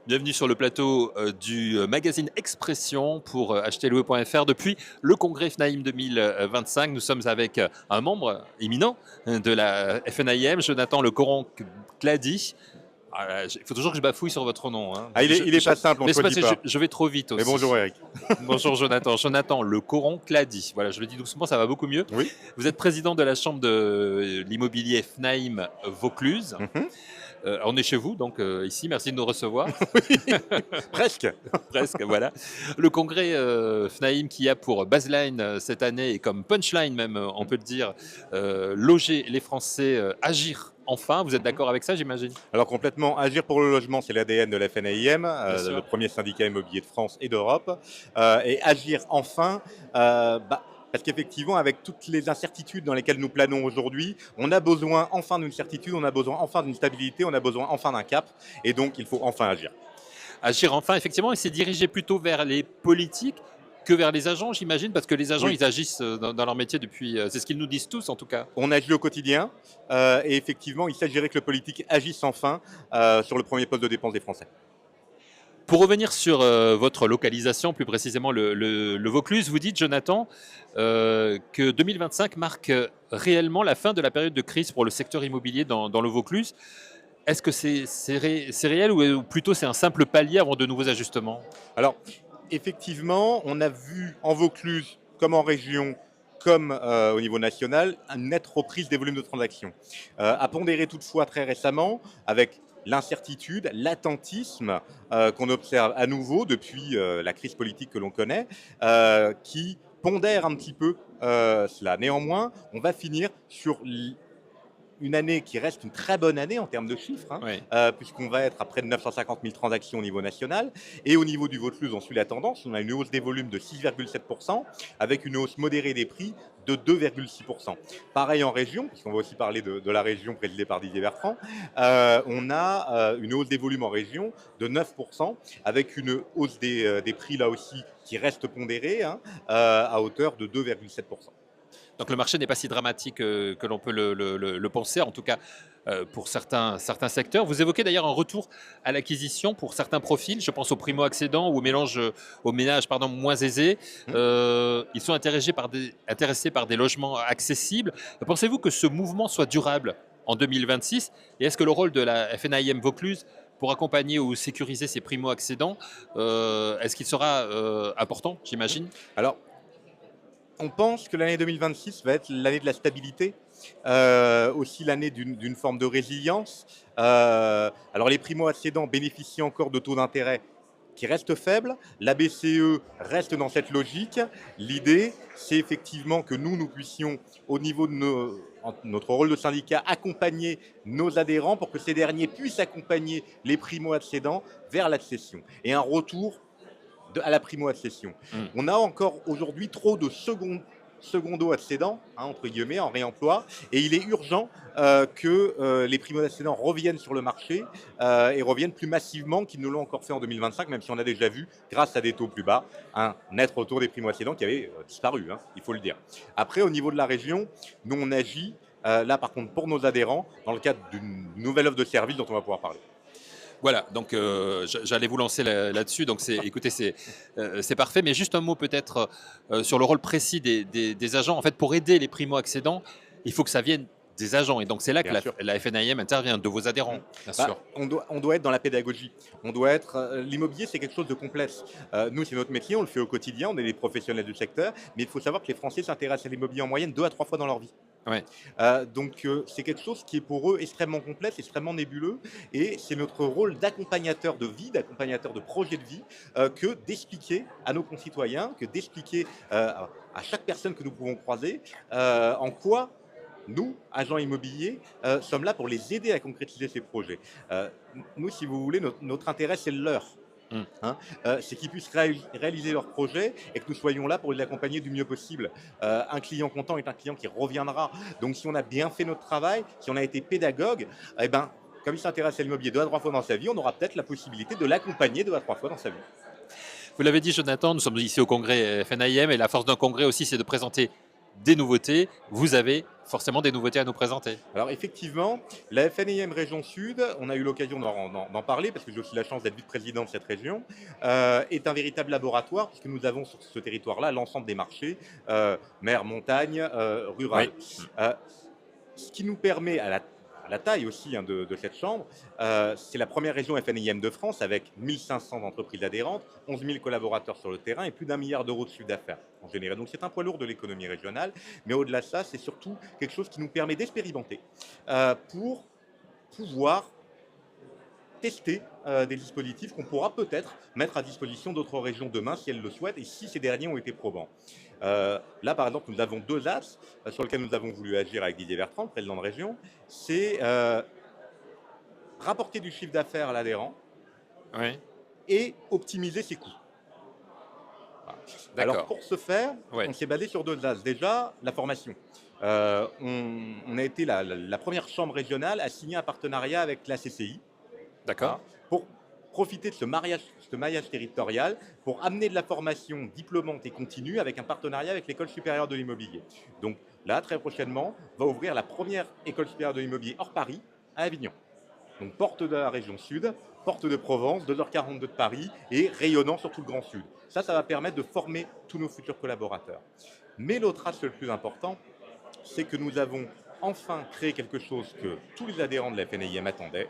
Bienvenue sur le plateau du magazine Expression pour acheterlouer.fr. Depuis le congrès FNAIM 2025, nous sommes avec un membre éminent de la FNAIM, Jonathan Le Coron-Clady. Il faut toujours que je bafouille sur votre nom, hein. Ah, il est pas simple, on ne Laisse-moi, choisit pas. je vais trop vite Mais aussi. bonjour Eric. Bonjour Jonathan. Jonathan Le Coron-Clady. Voilà, je le dis doucement, ça va beaucoup mieux. Oui. Vous êtes président de la chambre de l'immobilier FNAIM Vaucluse. Mhm. On est chez vous, donc ici, merci de nous recevoir. Presque. Presque, voilà. Le congrès FNAIM qui a pour baseline cette année et comme punchline même, on peut le dire, loger les Français, agir enfin. Vous êtes d'accord avec ça, j'imagine? Alors complètement, agir pour le logement, c'est l'ADN de la FNAIM, Bien sûr. le premier syndicat immobilier de France et d'Europe. Et agir enfin, parce qu'effectivement, avec toutes les incertitudes dans lesquelles nous planons aujourd'hui, on a besoin enfin d'une certitude, on a besoin enfin d'une stabilité, on a besoin enfin d'un cap. Et donc, il faut enfin agir. Agir enfin, effectivement, et c'est dirigé plutôt vers les politiques que vers les agents, j'imagine, parce que les agents, Oui. ils agissent dans leur métier depuis, c'est ce qu'ils nous disent tous en tout cas. On agit au quotidien et effectivement, il s'agirait que le politique agisse enfin sur le premier poste de dépense des Français. Pour revenir sur votre localisation, plus précisément le Vaucluse, vous dites, Jonathan, que 2025 marque réellement la fin de la période de crise pour le secteur immobilier dans le Vaucluse. Est-ce que c'est réel ou plutôt c'est un simple palier avant de nouveaux ajustements? Alors, effectivement, on a vu en Vaucluse, comme en région, comme au niveau national, une nette reprise des volumes de transactions. À pondérer toutefois très récemment, avec l'incertitude, l'attentisme qu'on observe à nouveau depuis la crise politique que l'on connaît, qui pondère un petit peu cela. Néanmoins, on va finir sur une année qui reste une très bonne année en termes de chiffres, hein, Oui. puisqu'on va être à près de 950 000 transactions au niveau national. Et au niveau du Vaucluse, on suit la tendance. On a une hausse des volumes de 6,7%, avec une hausse modérée des prix de 2,6%. Pareil en région, puisqu'on va aussi parler de la région présidée par Didier Bertrand, on a une hausse des volumes en région de 9%, avec une hausse des prix là aussi qui reste pondérée, hein, à hauteur de 2,7%. Donc le marché n'est pas si dramatique que l'on peut le penser, en tout cas pour certains secteurs. Vous évoquez d'ailleurs un retour à l'acquisition pour certains profils, je pense aux primo-accédants ou aux ménages moins aisés. Ils sont intéressés par des logements accessibles. Pensez-vous que ce mouvement soit durable en 2026? Et est-ce que le rôle de la FNAIM Vaucluse pour accompagner ou sécuriser ces primo-accédants, est-ce qu'il sera important, j'imagine? Alors, on pense que l'année 2026 va être l'année de la stabilité, aussi l'année d'une forme de résilience. Alors les primo-accédants bénéficient encore de taux d'intérêt qui restent faibles. La BCE reste dans cette logique. L'idée, c'est effectivement que nous puissions, au niveau de notre rôle de syndicat, accompagner nos adhérents pour que ces derniers puissent accompagner les primo-accédants vers l'accession et un retour à la primo-accession. On a encore aujourd'hui trop de secondo-accédants, hein, entre guillemets, en réemploi, et il est urgent que les primo-accédants reviennent sur le marché et reviennent plus massivement qu'ils ne l'ont encore fait en 2025, même si on a déjà vu, grâce à des taux plus bas, un net retour des primo-accédants qui avaient disparu, hein, il faut le dire. Après, au niveau de la région, nous on agit, là par contre, pour nos adhérents, dans le cadre d'une nouvelle offre de service dont on va pouvoir parler. Voilà, donc j'allais vous lancer là-dessus, donc écoutez, c'est parfait, mais juste un mot peut-être sur le rôle précis des agents. En fait, pour aider les primo-accédants, il faut que ça vienne des agents, et donc c'est là que Bien sûr. la FNAIM intervient, de vos adhérents, bien sûr. On doit être dans la pédagogie. On doit être. L'immobilier, c'est quelque chose de complexe. Nous, c'est notre métier, on le fait au quotidien, on est des professionnels du secteur, mais il faut savoir que les Français s'intéressent à l'immobilier en moyenne 2 à 3 fois dans leur vie. Ouais. Donc c'est quelque chose qui est pour eux extrêmement complexe, extrêmement nébuleux, et c'est notre rôle d'accompagnateur de vie, d'accompagnateur de projet de vie, que d'expliquer à nos concitoyens, que d'expliquer à chaque personne que nous pouvons croiser, en quoi nous, agents immobiliers, sommes là pour les aider à concrétiser ces projets. Nous, si vous voulez, notre intérêt, c'est le leur. Hein, c'est qu'ils puissent réaliser leurs projets et que nous soyons là pour les accompagner du mieux possible. Un client content est un client qui reviendra. Donc si on a bien fait notre travail, si on a été pédagogue, eh ben, comme il s'intéresse à l'immobilier 2 à 3 fois dans sa vie, on aura peut-être la possibilité de l'accompagner 2 à 3 fois dans sa vie. Vous l'avez dit, Jonathan, nous sommes ici au congrès FNAIM, et la force d'un congrès aussi, c'est de présenter des nouveautés. Vous avez forcément des nouveautés à nous présenter. Alors effectivement, la FNIM Région Sud, on a eu l'occasion d'en parler parce que j'ai aussi la chance d'être vice-président de cette région, est un véritable laboratoire puisque nous avons sur ce territoire-là l'ensemble des marchés, mer, montagne, rural. Oui. Ce qui nous permet à la taille aussi de cette chambre, c'est la première région FNIM de France avec 1500 entreprises adhérentes, 11 000 collaborateurs sur le terrain et plus d'1 milliard d'euros de chiffre d'affaires en général. Donc c'est un poids lourd de l'économie régionale, mais au-delà de ça, c'est surtout quelque chose qui nous permet d'expérimenter pour pouvoir tester des dispositifs qu'on pourra peut-être mettre à disposition d'autres régions demain si elles le souhaitent et si ces derniers ont été probants. Là, par exemple, nous avons deux axes sur lesquels nous avons voulu agir avec Didier Bertrand, le président de région. C'est rapporter du chiffre d'affaires à l'adhérent Oui. et optimiser ses coûts. Voilà. Alors, pour ce faire, on s'est basé sur deux axes. Déjà, la formation. On a été la première chambre régionale à signer un partenariat avec la CCI. D'accord. Pour profiter de ce maillage territorial, pour amener de la formation diplômante et continue avec un partenariat avec l'École supérieure de l'immobilier. Donc là, très prochainement, va ouvrir la première École supérieure de l'immobilier hors Paris, à Avignon. Donc porte de la région sud, porte de Provence, 2h42 de Paris et rayonnant sur tout le Grand Sud. Ça va permettre de former tous nos futurs collaborateurs. Mais l'autre axe le plus important, c'est que nous avons enfin créé quelque chose que tous les adhérents de la FNIM attendaient.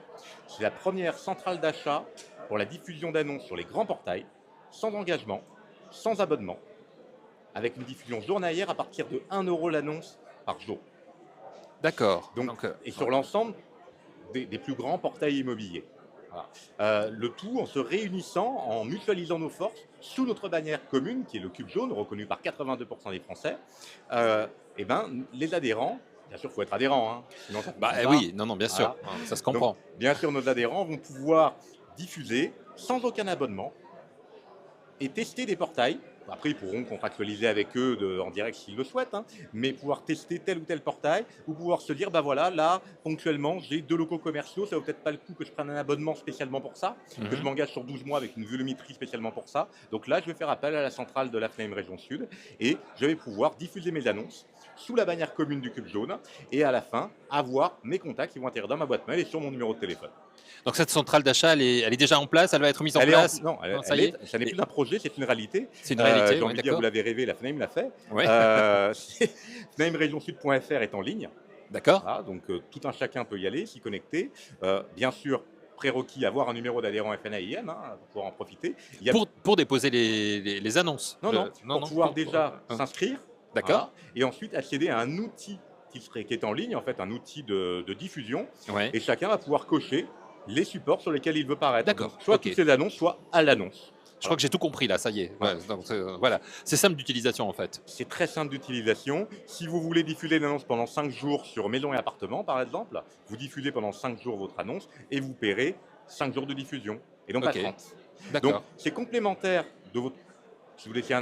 C'est la première centrale d'achat pour la diffusion d'annonces sur les grands portails, sans engagement, sans abonnement, avec une diffusion journalière à partir de 1 € l'annonce par jour. D'accord. Et sur l'ensemble des plus grands portails immobiliers. Voilà. Le tout en se réunissant, en mutualisant nos forces, sous notre bannière commune, qui est le Cube Jaune, reconnu par 82% des Français. Les adhérents, bien sûr, il faut être adhérent. Hein, sinon ça oui, non, bien sûr, ça se comprend. Donc, bien sûr, nos adhérents vont pouvoir diffuser sans aucun abonnement et tester des portails. Après, ils pourront contractualiser avec eux en direct s'ils le souhaitent, hein, mais pouvoir tester tel ou tel portail ou pouvoir se dire, bah voilà, là, ponctuellement, j'ai 2 locaux commerciaux, ça vaut peut-être pas le coup que je prenne un abonnement spécialement pour ça, que je m'engage sur 12 mois avec une volumétrie spécialement pour ça. Donc là, je vais faire appel à la centrale de la FNIM Région Sud et je vais pouvoir diffuser mes annonces sous la bannière commune du Cube Jaune et à la fin, avoir mes contacts qui vont atterrir dans ma boîte mail et sur mon numéro de téléphone. Donc cette centrale d'achat, elle est déjà en place, elle va être mise en place. Non, ça n'est plus un projet, c'est une réalité. C'est une réalité, j'ai envie de dire, vous l'avez rêvé, la FNIM l'a fait. Ouais. FNIMRégionSud.fr est en ligne. D'accord. Voilà, donc tout un chacun peut y aller, s'y connecter. Bien sûr, prérequis, avoir un numéro d'adhérent FNAIM pour pouvoir en profiter. Pour déposer les annonces. Pour pouvoir déjà s'inscrire. D'accord. Voilà, et ensuite accéder à un outil qui est en ligne, en fait, un outil de diffusion. Ouais. Et chacun va pouvoir cocher les supports sur lesquels il veut paraître. D'accord. Donc, soit toutes ces annonces, soit à l'annonce. Je crois que j'ai tout compris là, ça y est. Voilà, c'est simple d'utilisation en fait. C'est très simple d'utilisation. Si vous voulez diffuser l'annonce pendant 5 jours sur maison et appartement, par exemple, vous diffusez pendant 5 jours votre annonce et vous paierez 5 jours de diffusion et non pas 30. Donc c'est complémentaire de votre... Si vous étiez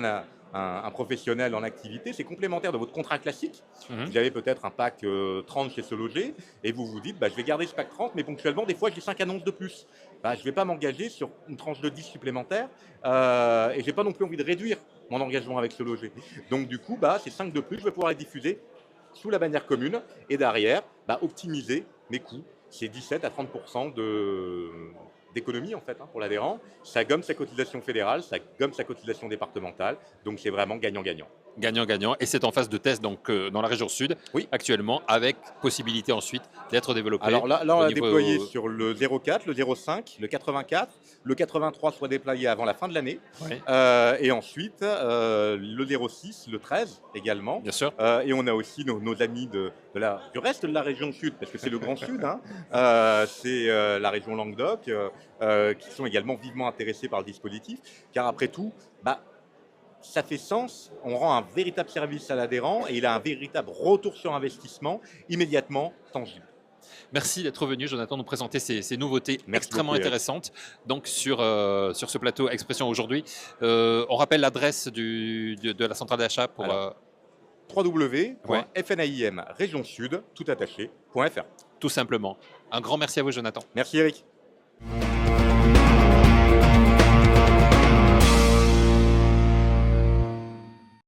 un professionnel en activité, c'est complémentaire de votre contrat classique. Vous avez peut-être un pack 30 chez Se Loger et vous vous dites, je vais garder ce pack 30, mais ponctuellement, des fois, j'ai 5 annonces de plus. Je ne vais pas m'engager sur une tranche de 10 supplémentaire et je n'ai pas non plus envie de réduire mon engagement avec Se Loger. Donc, du coup, c'est 5 de plus, je vais pouvoir les diffuser sous la bannière commune et derrière, optimiser mes coûts. C'est 17 à 30% d'économie en fait pour l'adhérent. Ça gomme sa cotisation fédérale, ça gomme sa cotisation départementale, donc c'est vraiment gagnant-gagnant. Gagnant-gagnant, et c'est en phase de test donc, dans la région sud, actuellement, avec possibilité ensuite d'être développé. Alors là on l'a déployé sur le 04, le 05, le 84, le 83 soit déployé avant la fin de l'année, et ensuite le 06, le 13 également. Bien sûr. Et on a aussi nos amis du reste de la région sud, parce que c'est le Grand Sud, c'est la région Languedoc, qui sont également vivement intéressés par le dispositif, car après tout, ça fait sens, on rend un véritable service à l'adhérent et il a un véritable retour sur investissement immédiatement tangible. Merci d'être venu, Jonathan, nous présenter ces nouveautés extrêmement intéressantes donc sur ce plateau Expression aujourd'hui. On rappelle l'adresse de la centrale d'achat pour... www.fnaimregionsud.fr. Tout simplement. Un grand merci à vous, Jonathan. Merci Eric.